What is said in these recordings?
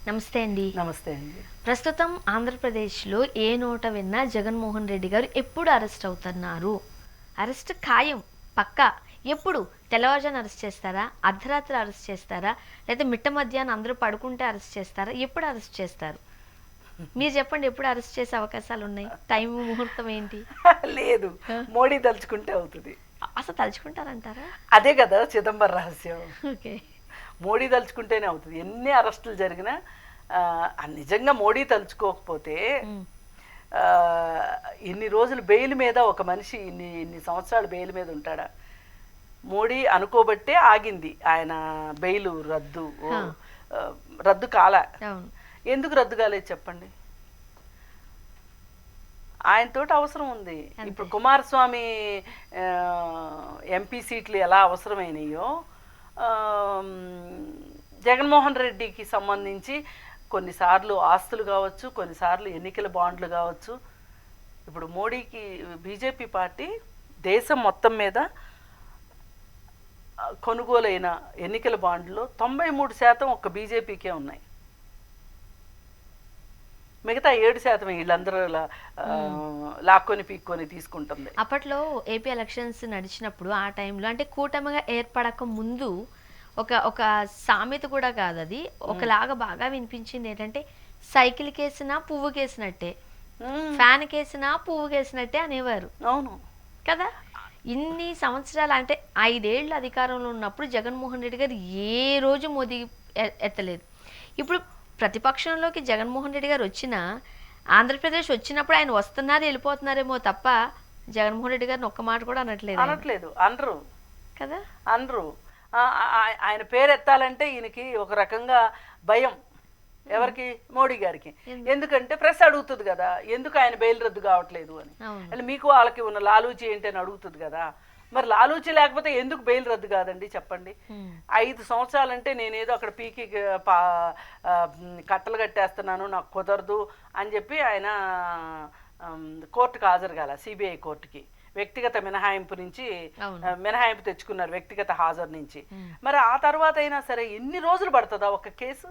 నమస్తే అండి. నమస్తే అండి. ప్రస్తుతం ఆంధ్రప్రదేశ్‌లో ఏ నోట విన్నా జగన్మోహన్ రెడ్డి గారు ఎప్పుడు అరెస్ట్ అవుతున్నారు? అరెస్ట్ ఖాయం. పక్కా. ఎప్పుడు? తెల్లవారుజామున అరెస్ట్ చేస్తారా? అర్ధరాత్రి అరెస్ట్ చేస్తారా? లేతే మిట్ట మధ్యాహ్నం అందరూ పడుకుంటే అరెస్ట్ చేస్తారా? ఎప్పుడు అరెస్ట్ చేస్తారు? మీరు చెప్పండి ఎప్పుడు అరెస్ట్ చేసే అవకాశాలున్నాయి? టైం, ముహూర్తం ఏంటి? లేదు. ఆ! మోడీ తలుచుకుంటే అవుతది. అసలు తలుచుకుంటారంటారా? అదే కదా చిదంబరం రహస్యం. ఓకే. మోడీ తలుచుకుంటేనే అవుతది. ఎన్ని అరెస్టులు జరిగినా నిజంగా మోడీ తలుచుకోకపోతే హ్మ్. ఇన్ని రోజులు బెయిల్ మీద ఒక మనిషి ఇన్ని సంవత్సరాలు బెయిల్ మీద ఉంటాడా? మోడీ అనుకోబట్టే ఆగింది ఆయన బెయిల్ రద్దు. ఆ! రద్దు కాలా. అవును. ఎందుకు రద్దు కాలేదు చెప్పండి? ఆయనతోటి అవసరం ఉంది. అంతే. ఇప్పుడు కుమారస్వామి ఎంపీ సీట్లు ఎలా అవసరమైనయో జగన్మోహన్ రెడ్డికి సంబంధించి కొన్నిసార్లు ఆస్తులు కావచ్చు, కొన్నిసార్లు ఎన్నికల బాండ్లు కావచ్చు. ఇప్పుడు మోడీకి బీజేపీ పార్టీ దేశం మొత్తం మీద కొనుగోలైన ఎన్నికల బాండ్లో 93% ఒక్క బీజేపీకే ఉన్నాయి. మిగతా 7% వీళ్ళందరూ లాక్కొని పీక్కొని తీసుకుంటుంది. అప్పట్లో ఏపీ ఎలక్షన్స్ నడిచినప్పుడు ఆ టైంలో అంటే కూటమిగా ఏర్పడక ముందు ఒక ఒక సామెత కూడా కాదు అది, ఒకలాగా బాగా వినిపించింది ఏంటంటే సైకిల్ కేసినా పువ్వు కేసినట్టే, ఫ్యాన్ కేసినా పువ్వు కేసినట్టే అనేవారు అవును కదా. ఇన్ని సంవత్సరాలు అంటే 5 ఏళ్ళు అధికారంలో ఉన్నప్పుడు జగన్మోహన్ రెడ్డి గారు ఏ రోజు మోదీ ఎత్తలేదు. ఇప్పుడు ప్రతిపక్షంలోకి జగన్మోహన్ రెడ్డి గారు వచ్చినా ఆంధ్రప్రదేశ్ వచ్చినప్పుడు ఆయన వస్తున్నారు వెళ్ళిపోతున్నారేమో తప్ప జగన్మోహన్ రెడ్డి గారిని ఒక్క మాట కూడా అనట్లేదు అనరు కదా. అనరు. ఆయన పేరు ఎత్తాలంటే ఈయనకి ఒక రకంగా భయం. ఎవరికి? మోడీ గారికి. ఎందుకంటే ప్రెస్ అడుగుతుంది కదా, ఎందుకు ఆయన బెయిల్ రద్దు కావట్లేదు అని. అంటే మీకు వాళ్ళకి ఉన్న లాలూచి ఏంటి అని అడుగుతుంది కదా. మరి లాలూచి లేకపోతే ఎందుకు బెయిల్ రద్దు కాదండి చెప్పండి? 5 సంవత్సరాలంటే నేనేదో అక్కడ పీకి కట్టలు కట్టేస్తున్నాను, నాకు కుదరదు అని చెప్పి ఆయన కోర్టుకు హాజరు కాల, సిబిఐ కోర్టుకి. వ్యక్తిగత మినహాయింపు నుంచి మినహాయింపు తెచ్చుకున్నారు, వ్యక్తిగత హాజరు నుంచి. మరి ఆ తర్వాత అయినా సరే ఎన్ని రోజులు పడుతుందా ఒక కేసు?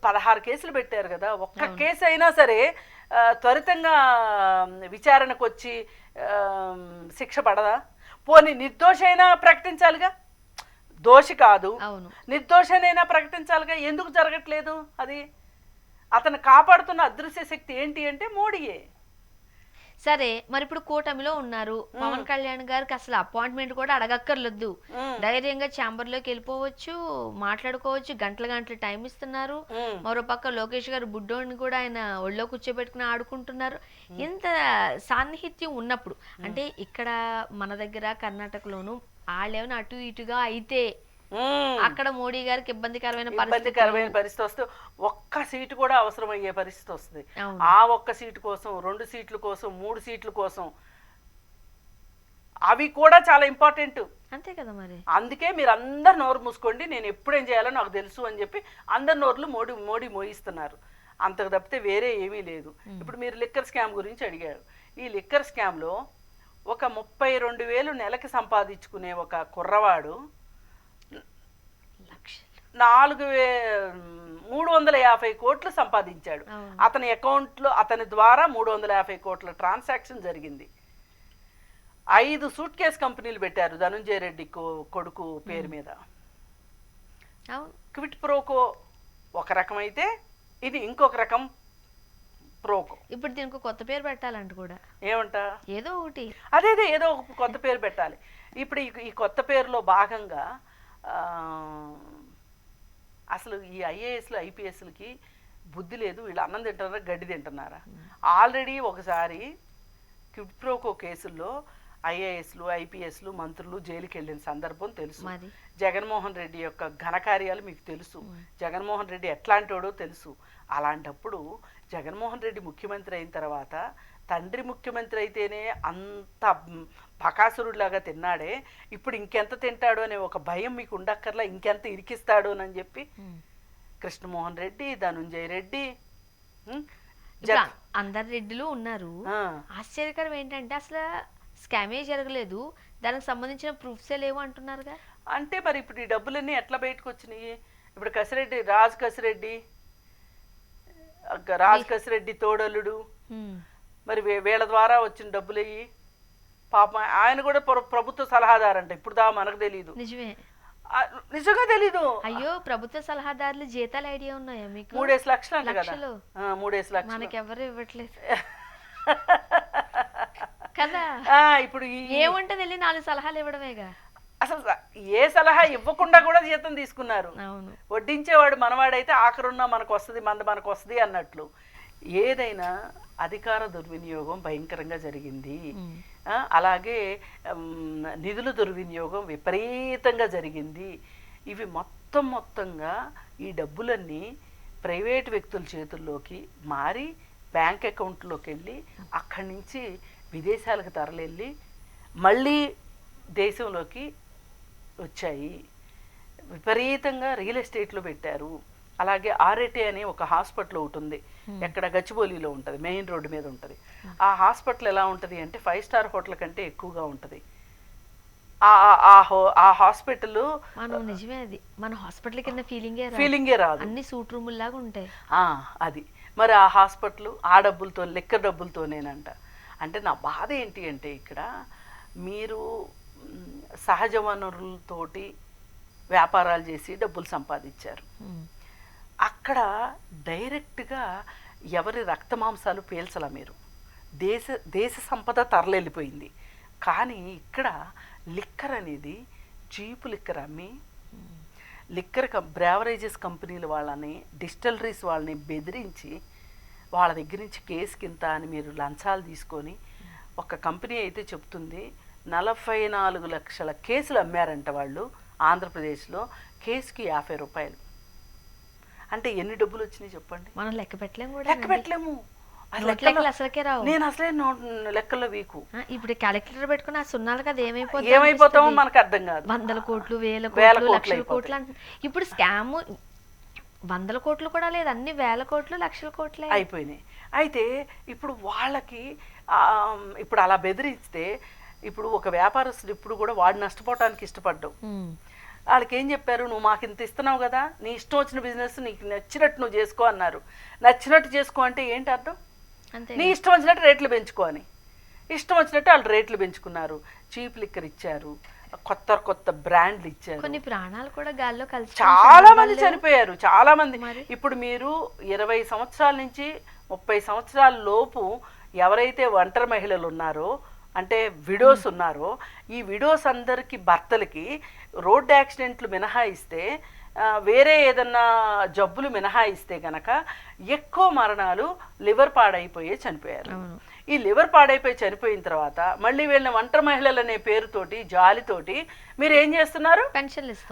16 కేసులు పెట్టారు కదా. ఒక్క కేసు అయినా సరే త్వరితంగా విచారణకు వచ్చి శిక్ష పడదా? పోనీ నిర్దోషైనా ప్రకటించాలిగా. దోషి కాదు, నిర్దోషనైనా ప్రకటించాలిగా. ఎందుకు జరగట్లేదు? అది అతను కాపాడుతున్న అదృశ్య శక్తి ఏంటి అంటే మోడీయే. సరే, మరి ఇప్పుడు కూటమిలో ఉన్నారు. పవన్ కళ్యాణ్ గారికి అసలు అపాయింట్మెంట్ కూడా అడగక్కర్లేదు, ధైర్యంగా ఛాంబర్ లోకి వెళ్ళిపోవచ్చు, మాట్లాడుకోవచ్చు, గంటల గంటలు టైం ఇస్తున్నారు. మరోపక్క లోకేష్ గారు బుడ్డోడిని కూడా ఆయన ఒళ్ళో కూర్చోబెట్టుకుని ఆడుకుంటున్నారు. ఇంత సాన్నిహిత్యం ఉన్నప్పుడు అంటే ఇక్కడ మన దగ్గర కర్ణాటకలోను వాళ్ళేమైనా అటు ఇటుగా అయితే అక్కడ మోడీ గారికి ఇబ్బందికరమైన పరిస్థితి వస్తే ఒక్క సీటు కూడా అవసరమయ్యే పరిస్థితి వస్తుంది. ఆ ఒక్క సీటు కోసం, 2 సీట్ల కోసం, 3 సీట్ల కోసం, అవి కూడా చాలా ఇంపార్టెంట్. అంతే కదా. మరి అందుకే మీరు అందరు నోరు మూసుకోండి, నేను ఎప్పుడేం చేయాలో నాకు తెలుసు అని చెప్పి అందరి నోర్లు మోడీ మోయిస్తున్నారు. అంతకు తప్పితే వేరే ఏమీ లేదు. ఇప్పుడు మీరు లిక్కర్ స్కామ్ గురించి అడిగారు. ఈ లిక్కర్ స్కామ్లో ఒక 32,000 నెలకి సంపాదించుకునే ఒక కుర్రవాడు 350 కోట్లు సంపాదించాడు. అతని అకౌంట్లో అతని ద్వారా 350 కోట్ల ట్రాన్సాక్షన్ జరిగింది. 5 సూట్ కేస్ కంపెనీలు పెట్టారు ధనుంజయ రెడ్డి కొడుకు పేరు మీద. క్విట్ ప్రోకో ఒక రకం అయితే ఇది ఇంకొక రకం ప్రోకో. ఇప్పుడు దీనికి కొత్త పేరు పెట్టాలంట కూడా. ఏమంట? ఏదో ఒకటి. అదే ఏదో ఒక కొత్త పేరు పెట్టాలి. ఇప్పుడు ఈ కొత్త పేరులో భాగంగా అసలు ఈ ఐఏఎస్లు ఐపీఎస్లకి బుద్ధి లేదు. వీళ్ళు అన్నం తింటున్నారా, గడ్డి తింటున్నారా? ఆల్రెడీ ఒకసారి క్విడ్ ప్రోకో కేసుల్లో ఐఏఎస్లు ఐపీఎస్లు మంత్రులు జైలుకి వెళ్ళిన సందర్భం తెలుసు. జగన్మోహన్ రెడ్డి యొక్క ఘనకార్యాలు మీకు తెలుసు. జగన్మోహన్ రెడ్డి ఎట్లాంటివాడో తెలుసు. అలాంటప్పుడు జగన్మోహన్ రెడ్డి ముఖ్యమంత్రి అయిన తర్వాత తండ్రి ముఖ్యమంత్రి అయితేనే అంత బకాసురుడిలాగా తిన్నాడే, ఇప్పుడు ఇంకెంత తింటాడు అనే ఒక భయం మీకు ఉండక్కర్లా, ఇంకెంత ఇరికిస్తాడు అని చెప్పి కృష్ణమోహన్ రెడ్డి, ధనుంజయ రెడ్డి, అందరు రెడ్డిలు ఉన్నారు. ఆశ్చర్యకరం ఏంటంటే అసలు స్కామే జరగలేదు, దానికి సంబంధించిన ప్రూఫ్సే లేవు అంటున్నారుగా. అంటే మరి ఇప్పుడు ఈ డబ్బులన్నీ ఎట్లా బయటకు వచ్చినాయి? ఇప్పుడు కసిరెడ్డి, రాజు కసిరెడ్డి రాజకేశ్ రెడ్డి తోడలుడు, ఉమ్, మరి వీళ్ళ ద్వారా వచ్చిన డబ్బులు అయ్యి పాపం ఆయన కూడా ప్రభుత్వ సలహాదారంట. ఇప్పుడు దా మనకు తెలీదు, నిజమే. నిజంగా తెలీదు. అయ్యో, ప్రభుత్వ సలహాదారులు జీతాలు ఐడియా ఉన్నాయా మీకు? 3 లక్షలు అంట కదా. లక్షలు 3 లక్షలు మనకెవరు ఇవ్వట్లేదు కదా. ఇప్పుడు ఏముంటది, వెళ్ళి 4 సలహాలు ఇవ్వడమేగా. అసలు ఏ సలహా ఇవ్వకుండా కూడా జీతం తీసుకున్నారు. అవును. వడ్డించేవాడు మనవాడైతే ఆఖరున్నా మనకు వస్తుంది, మనకు వస్తుంది అన్నట్లు. ఏదైనా అధికార దుర్వినియోగం భయంకరంగా జరిగింది. అలాగే నిధుల దుర్వినియోగం విపరీతంగా జరిగింది. ఇవి మొత్తంగా ఈ డబ్బులన్నీ ప్రైవేట్ వ్యక్తుల చేతుల్లోకి మారి బ్యాంక్ అకౌంట్లోకి వెళ్ళి అక్కడి నుంచి విదేశాలకు తరలివెళ్ళి మళ్ళీ దేశంలోకి వచ్చాయి. విపరీతంగా రియల్ ఎస్టేట్లో పెట్టారు. అలాగే ఆర్ఏటీ అని ఒక హాస్పిటల్ ఒకటి ఉంది, ఎక్కడ గచ్చిబౌలిలో ఉంటుంది, మెయిన్ రోడ్డు మీద ఉంటుంది. ఆ హాస్పిటల్ ఎలా ఉంటుంది అంటే 5 స్టార్ హోటల్ కంటే ఎక్కువగా ఉంటుంది. ఆ హాస్పిటల్ నిజమే, అది మన హాస్పిటల్ కింద ఫీలింగే రాదు, అన్ని సూట్ రూముల లాగా ఉంటాయి. అది మరి ఆ హాస్పిటల్ ఆ డబ్బులతో, లెక్క డబ్బులతోనేనంట. అంటే నా బాధ ఏంటి అంటే, ఇక్కడ మీరు సహజ వనరులతోటి వ్యాపారాలు చేసి డబ్బులు సంపాదించారు. అక్కడ డైరెక్ట్గా ఎవరి రక్తమాంసాలు పీల్చలా మీరు. దేశ సంపద తరలిపోయింది. కానీ ఇక్కడ లిక్కర్ అనేది చీపు లిక్కర్ అమ్మి, బ్రేవరేజెస్ కంపెనీల వాళ్ళని, డిస్టిలరీస్ వాళ్ళని బెదిరించి వాళ్ళ దగ్గర నుంచి కేసుకింత అని మీరు లంచాలు తీసుకొని, ఒక కంపెనీ అయితే చెప్తుంది 44 లక్షల కేసులు అమ్మారంట వాళ్ళు ఆంధ్రప్రదేశ్లో. కేసుకి 50 రూపాయలు. అంటే ఎన్ని డబ్బులు వచ్చినాయి చెప్పండి. మనం లెక్క పెట్టలేము. అసలుకే రావు. నేను అసలే లెక్కల్లో వీకు. ఇప్పుడు క్యాలిక్యులేటర్ పెట్టుకుని ఆ సున్నాలు కదా ఏమైపోతామో మనకు అర్థం కాదు. 100 కోట్లు, 1000 కోట్లు, లక్షల కోట్లు ఇప్పుడు స్కామ్ 100 కోట్లు కూడా లేదు, అన్ని 1000 కోట్లు, లక్షల కోట్లే అయిపోయినాయి. అయితే ఇప్పుడు వాళ్ళకి ఇప్పుడు అలా బెదిరిస్తే, ఇప్పుడు ఒక వ్యాపారస్తుడు ఇప్పుడు కూడా వాడు నష్టపోవటానికి ఇష్టపడ్డావు. వాళ్ళకి ఏం చెప్పారు, నువ్వు మాకు ఇంత ఇస్తున్నావు కదా, నీ ఇష్టం వచ్చిన బిజినెస్ నీకు నచ్చినట్టు నువ్వు చేసుకో అన్నారు. నచ్చినట్టు చేసుకో అంటే ఏంటి అర్థం? నీ ఇష్టం వచ్చినట్టు రేట్లు పెంచుకో అని. ఇష్టం వచ్చినట్టు వాళ్ళు రేట్లు పెంచుకున్నారు. చీప్ లిక్కర్ ఇచ్చారు, కొత్త బ్రాండ్లు ఇచ్చారు. కొన్ని ప్రాణాలు కూడా గాల్లో కలిసి చాలా మంది చనిపోయారు. చాలా మంది. ఇప్పుడు మీరు 20 సంవత్సరాల నుంచి 30 సంవత్సరాల లోపు ఎవరైతే ఒంటరి మహిళలు ఉన్నారో, అంటే విడోస్ ఉన్నారో, ఈ విడోస్ అందరికి భర్తలకి రోడ్డు యాక్సిడెంట్లు మినహాయిస్తే, వేరే ఏదన్నా జబ్బులు మినహాయిస్తే గనక ఎక్కువ మరణాలు లివర్ పాడైపోయి చనిపోయారు. ఈ లివర్ పాడైపోయి చనిపోయిన తర్వాత మళ్ళీ వీళ్ళని ఒంటరి మహిళలు అనే పేరుతోటి, జాలితోటి మీరు ఏం చేస్తున్నారు?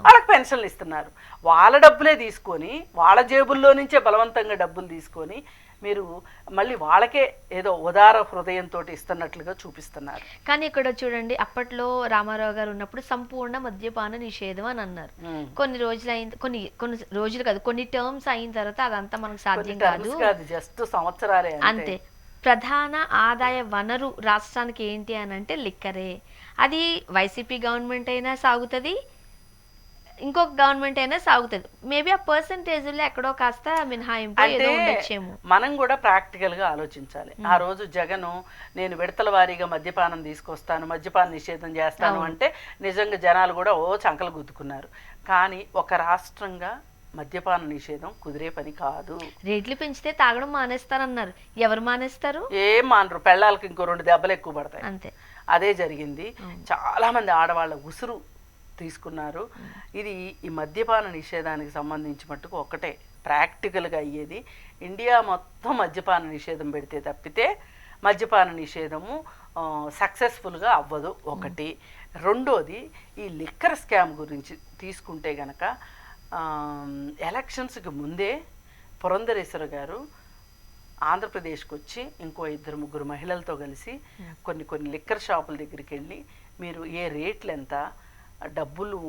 వాళ్ళకి పెన్షన్లు ఇస్తున్నారు. వాళ్ళ డబ్బులే తీసుకొని, వాళ్ళ జేబుల్లో నుంచే బలవంతంగా డబ్బులు తీసుకొని మీరు మళ్ళీ వాళ్ళకే ఏదో ఉదార హృదయంతో ఇస్తున్నట్లుగా చూపిస్తున్నారు. కానీ ఇక్కడ చూడండి, అప్పట్లో రామారావు గారు ఉన్నప్పుడు సంపూర్ణ మద్యపాన నిషేధం అని అన్నారు. కొన్ని రోజులు అయిన కొన్ని రోజులు కాదు, కొన్ని టర్మ్స్ అయిన తర్వాత అదంతా మనకు సాధ్యం కాదు, జస్ట్ సంవత్సరాలే అంతే. ప్రధాన ఆదాయ వనరు రాష్ట్రానికి ఏంటి అని అంటే లిక్కరే. అది వైసీపీ గవర్నమెంట్ అయినా సాగుతుంది, ఇంకొక గవర్నమెంట్ అయినా సాగుతుంది. మేబీ ఆ పర్సంటేజ్లో ఎక్కడో కాస్త మినహాయింపు ఏదో ఉండొచ్చేమో. మనం కూడా ప్రాక్టికల్గా ఆలోచించాలి. ఆ రోజు జగను నేను విడతల వారీగా మద్యపానం తీసుకొస్తాను, మద్యపాన నిషేధం చేస్తాను అంటే నిజంగా జనాలు కూడా చంకలు గుద్దుకున్నారు. కానీ ఒక రాష్ట్రంగా మద్యపాన నిషేధం కుదిరే పని కాదు. రేట్లు పెంచితే తాగడం మానేస్తారన్నారు. ఎవరు మానేస్తారు? ఏం మానరు. పెళ్ళాలకు ఇంకో 2 దెబ్బలు ఎక్కువ పడతాయి, అంతే. అదే జరిగింది. చాలా మంది ఆడవాళ్ళ ఉసురు తీసుకున్నారు. ఇది ఈ మద్యపాన నిషేధానికి సంబంధించి మట్టుకు ఒక్కటే ప్రాక్టికల్గా అయ్యేది, ఇండియా మొత్తం మద్యపాన నిషేధం పెడితే తప్పితే మద్యపాన నిషేధము సక్సెస్ఫుల్గా అవ్వదు. ఒకటి. రెండోది, ఈ లిక్కర్ స్కామ్ గురించి తీసుకుంటే గనక ఎలక్షన్స్కి ముందే పురంధరేశ్వర గారు ఆంధ్రప్రదేశ్కి వచ్చి ఇంకో 2-3 మహిళలతో కలిసి కొన్ని లిక్కర్ షాపుల దగ్గరికి వెళ్ళి మీరు ఏ రేట్లు ఎంత, డబ్బులు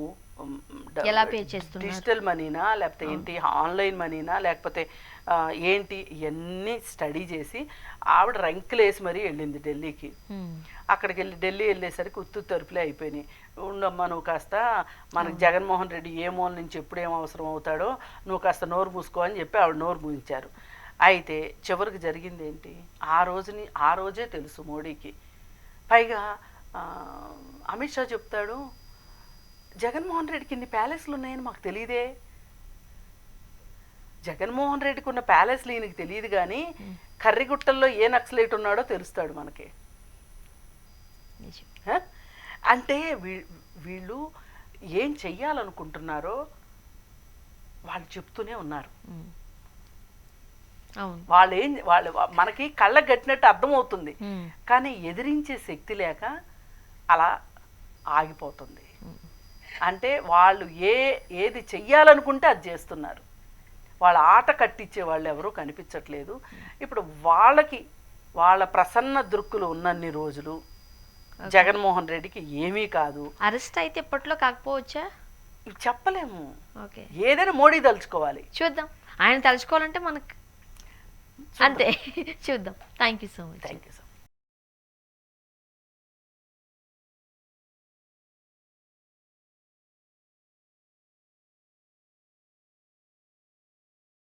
ఎలా పే చేస్తున్నారు, డిజిటల్ మనీనా లేకపోతే ఏంటి, ఆన్లైన్ మనీనా లేకపోతే ఏంటి, ఇవన్నీ స్టడీ చేసి ఆవిడ రంకులేసి మరీ వెళ్ళింది ఢిల్లీకి. అక్కడికి ఢిల్లీ వెళ్ళేసరికి ఉత్తు తరుపులే అయిపోయినాయి. ఉండమ్మా నువ్వు కాస్త, మనకు జగన్మోహన్ రెడ్డి ఏ మూల నుంచి ఎప్పుడు ఏం అవసరం అవుతాడో నువ్వు కాస్త నోరు మూసుకో అని చెప్పి ఆవిడ నోరు మూయించారు. అయితే చివరికి జరిగింది ఏంటి, ఆ రోజే తెలుసు మోడీకి. పైగా అమిత్ షా చెప్తాడు, జగన్మోహన్ రెడ్డికి ఇన్ని ప్యాలెస్లు ఉన్నాయని మాకు తెలియదే. జగన్మోహన్ రెడ్డికి ఉన్న ప్యాలెస్లు ఈయనకి తెలియదు, కానీ కర్రిగుట్టల్లో ఏ నక్సలైట్ ఉన్నాడో తెలుస్తాడు మనకి. అంటే వీళ్ళు ఏం చెయ్యాలనుకుంటున్నారో వాళ్ళు చెప్తూనే ఉన్నారు. వాళ్ళు మనకి కళ్ళకు కట్టినట్టు అర్థమవుతుంది, కానీ ఎదిరించే శక్తి లేక అలా ఆగిపోతుంది. అంటే వాళ్ళు ఏది చెయ్యాలనుకుంటే అది చేస్తున్నారు. వాళ్ళ ఆట కట్టించే వాళ్ళు ఎవరూ కనిపించట్లేదు. ఇప్పుడు వాళ్ళ ప్రసన్న దృక్కులు ఉన్నన్ని రోజులు జగన్మోహన్ రెడ్డికి ఏమీ కాదు. అరెస్ట్ అయితే ఇప్పట్లో కాకపోవచ్చా చెప్పలేము. ఓకే, ఏదైనా మోడీ తలుచుకోవాలి. చూద్దాం, ఆయన తలుచుకోవాలంటే మనకు అంతే. చూద్దాం. Thank you so much.